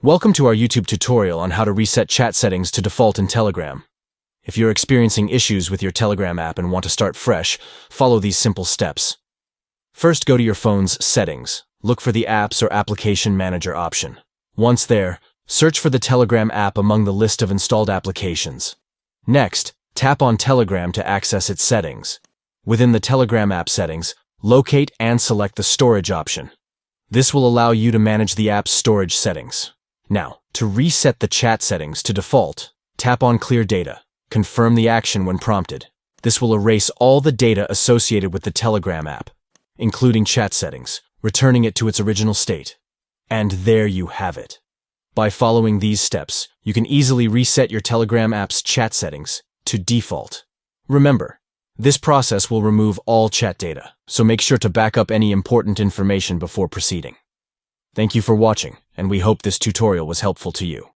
Welcome to our YouTube tutorial on how to reset chat settings to default in Telegram. If you're experiencing issues with your Telegram app and want to start fresh, follow these simple steps. First, go to your phone's settings. Look for the Apps or Application Manager option. Once there, search for the Telegram app among the list of installed applications. Next, tap on Telegram to access its settings. Within the Telegram app settings, locate and select the Storage option. This will allow you to manage the app's storage settings. Now, to reset the chat settings to default, tap on Clear Data. Confirm the action when prompted. This will erase all the data associated with the Telegram app, including chat settings, returning it to its original state. And there you have it. By following these steps, you can easily reset your Telegram app's chat settings to default. Remember, this process will remove all chat data, so make sure to back up any important information before proceeding. Thank you for watching, and we hope this tutorial was helpful to you.